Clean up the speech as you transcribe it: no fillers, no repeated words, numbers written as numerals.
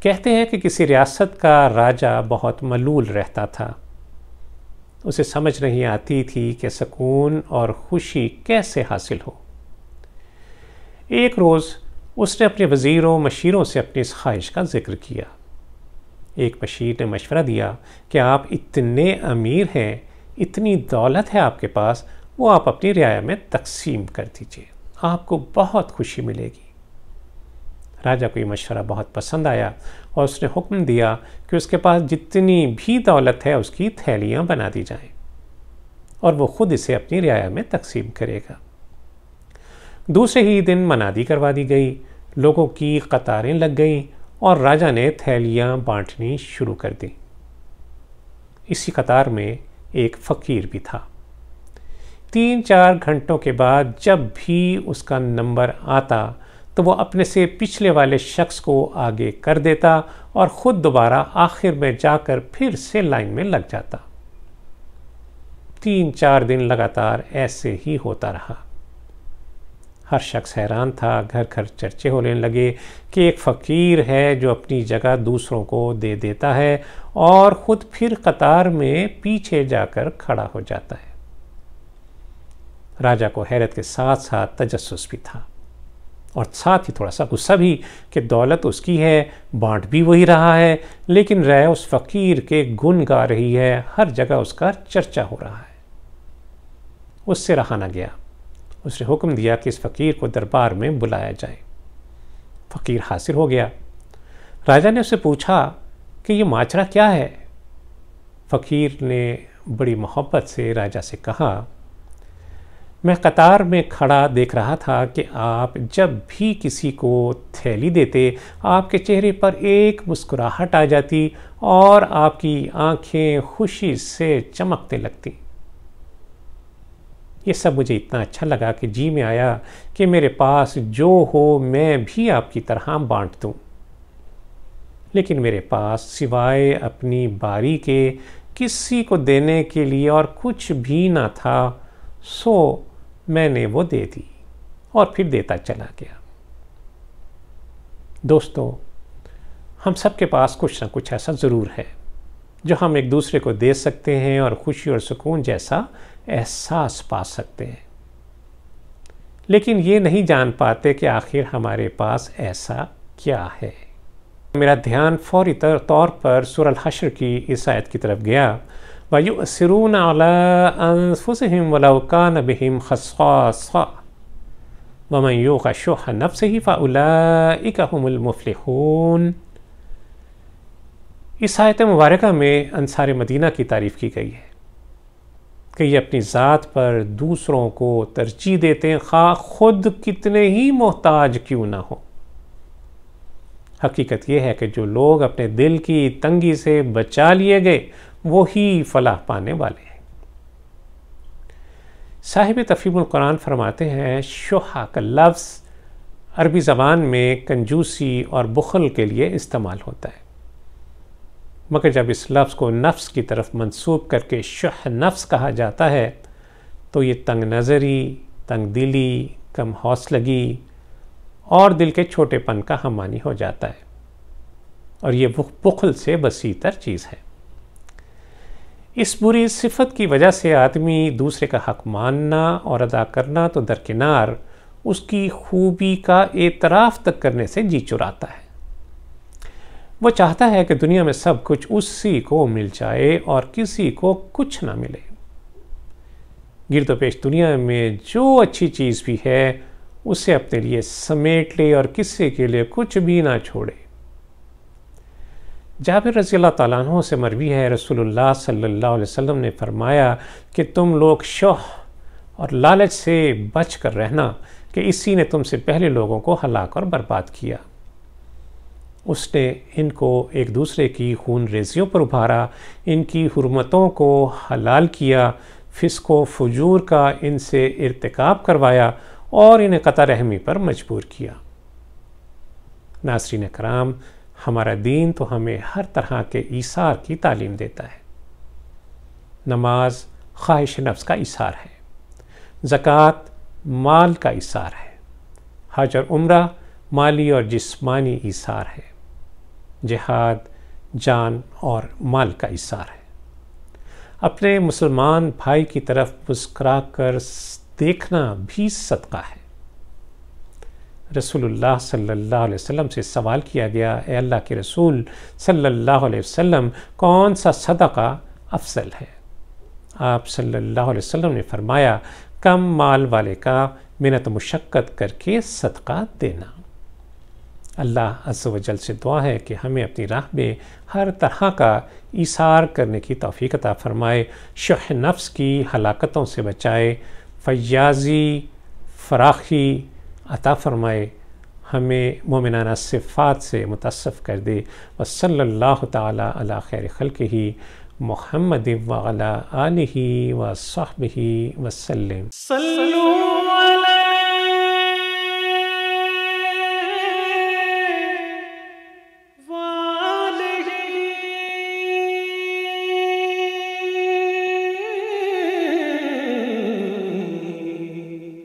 کہتے ہیں کہ کسی ریاست کا راجہ بہت ملول رہتا تھا۔ اسے سمجھ نہیں آتی تھی کہ سکون اور خوشی کیسے حاصل ہو۔ ایک روز اس نے اپنے وزیروں مشیروں سے اپنی اس خواہش کا ذکر کیا۔ ایک مشیر نے مشورہ دیا کہ آپ اتنے امیر ہیں، اتنی دولت ہے آپ کے پاس، وہ آپ اپنی رعایا میں تقسیم کر دیجئے، آپ کو بہت خوشی ملے گی۔ راجہ کو یہ مشورہ بہت پسند آیا اور اس نے حکم دیا کہ اس کے پاس جتنی بھی دولت ہے اس کی تھیلیاں بنا دی جائیں اور وہ خود اسے اپنی رعایا میں تقسیم کرے گا۔ دوسرے ہی دن منادی کروا دی گئی، لوگوں کی قطاریں لگ گئیں اور راجہ نے تھیلیاں بانٹنی شروع کر دی۔ اسی قطار میں ایک فقیر بھی تھا۔ 3-4 گھنٹوں کے بعد جب بھی اس کا نمبر آتا تو وہ اپنے سے پچھلے والے شخص کو آگے کر دیتا اور خود دوبارہ آخر میں جا کر پھر سے لائن میں لگ جاتا۔ 3-4 دن لگاتار ایسے ہی ہوتا رہا۔ ہر شخص حیران تھا، گھر گھر چرچے ہونے لگے کہ ایک فقیر ہے جو اپنی جگہ دوسروں کو دے دیتا ہے اور خود پھر قطار میں پیچھے جا کر کھڑا ہو جاتا ہے۔ راجہ کو حیرت کے ساتھ ساتھ تجسس بھی تھا اور ساتھ ہی تھوڑا سا غصہ بھی کہ دولت اس کی ہے، بانٹ بھی وہی رہا ہے، لیکن رائے اس فقیر کے گن گا رہی ہے، ہر جگہ اس کا چرچا ہو رہا ہے۔ اس سے رہا نہ گیا، اس نے حکم دیا کہ اس فقیر کو دربار میں بلایا جائے۔ فقیر حاضر ہو گیا۔ راجہ نے اسے پوچھا کہ یہ ماجرا کیا ہے؟ فقیر نے بڑی محبت سے راجہ سے کہا، میں قطار میں کھڑا دیکھ رہا تھا کہ آپ جب بھی کسی کو تھیلی دیتے آپ کے چہرے پر ایک مسکراہٹ آ جاتی اور آپ کی آنکھیں خوشی سے چمکنے لگتی۔ یہ سب مجھے اتنا اچھا لگا کہ جی میں آیا کہ میرے پاس جو ہو میں بھی آپ کی طرح بانٹ دوں، لیکن میرے پاس سوائے اپنی باری کے کسی کو دینے کے لیے اور کچھ بھی نہ تھا، سو میں نے وہ دے دی اور پھر دیتا چلا گیا۔ دوستو، ہم سب کے پاس کچھ نہ کچھ ایسا ضرور ہے جو ہم ایک دوسرے کو دے سکتے ہیں اور خوشی اور سکون جیسا احساس پا سکتے ہیں، لیکن یہ نہیں جان پاتے کہ آخر ہمارے پاس ایسا کیا ہے۔ میرا دھیان فوری طور پر سورہ الحشر کی اس آیت کی طرف گیا، وَيُؤْثِرُونَ عَلَىٰ أَنفُسِهِمْ وَلَوْ كَانَ بِهِمْ خَصَاصَةٌ وَمَنْ يُوقَ شُحَّ نَفْسِهِ فَأُولَٰئِكَ هُمُ الْمُفْلِحُونَ۔ اس آیت مبارکہ میں انصار مدینہ کی تعریف کی گئی ہے کہ یہ اپنی ذات پر دوسروں کو ترجیح دیتے ہیں، خواہ خود کتنے ہی محتاج کیوں نہ ہو۔ حقیقت یہ ہے کہ جو لوگ اپنے دل کی تنگی سے بچا لیے گئے وہی فلاح پانے والے ہیں۔ صاحب تفہیم القرآن فرماتے ہیں، شحّ کا لفظ عربی زبان میں کنجوسی اور بخل کے لیے استعمال ہوتا ہے، مگر جب اس لفظ کو نفس کی طرف منسوب کر کے شح نفس کہا جاتا ہے تو یہ تنگ نظری، تنگ دلی، کم حوصلگی اور دل کے چھوٹے پن کا ہم معنی ہو جاتا ہے، اور یہ بخل سے وسیع تر چیز ہے۔ اس بری صفت کی وجہ سے آدمی دوسرے کا حق ماننا اور ادا کرنا تو درکنار، اس کی خوبی کا اعتراف تک کرنے سے جی چراتا ہے۔ وہ چاہتا ہے کہ دنیا میں سب کچھ اسی کو مل جائے اور کسی کو کچھ نہ ملے۔ گرد و پیش دنیا میں جو اچھی چیز بھی ہے اسے اپنے لیے سمیٹ لے اور کسی کے لیے کچھ بھی نہ چھوڑے۔ جابر رضی اللہ تعالیٰ عنہ سے مروی ہے، رسول اللہ صلی اللہ علیہ وسلم نے فرمایا کہ تم لوگ شح اور لالچ سے بچ کر رہنا کہ اسی نے تم سے پہلے لوگوں کو ہلاک اور برباد کیا۔ اس نے ان کو ایک دوسرے کی خون ریزیوں پر ابھارا، ان کی حرمتوں کو حلال کیا، فسق و فجور کا ان سے ارتکاب کروایا اور انہیں قطع رحمی پر مجبور کیا۔ ناظرین کرام، ہمارا دین تو ہمیں ہر طرح کے ایثار کی تعلیم دیتا ہے۔ نماز خواہش نفس کا ایثار ہے، زکوٰۃ مال کا ایثار ہے، حج اور عمرہ مالی اور جسمانی ایثار ہے، جہاد جان اور مال کا ایثار ہے۔ اپنے مسلمان بھائی کی طرف مسکرا کر دیکھنا بھی صدقہ ہے۔ رسول اللہ صلی اللہ علیہ وسلم سے سوال کیا گیا، اے اللہ کے رسول صلی اللہ علیہ وسلم، کون سا صدقہ افضل ہے؟ آپ صلی اللہ علیہ وسلم نے فرمایا، کم مال والے کا محنت و مشقت کر کے صدقہ دینا۔ اللہ عز و جل سے دعا ہے کہ ہمیں اپنی راہ میں ہر طرح کا ایثار کرنے کی توفیق عطا فرمائے، شح نفس کی ہلاکتوں سے بچائے، فیاضی فراخی عطا فرمائے، ہمیں مومنانہ صفات سے متصف کر دے۔ وصلی اللہ تعالی علی خیر خلقہ محمد وعلی آلہ وصحبہ وسلم۔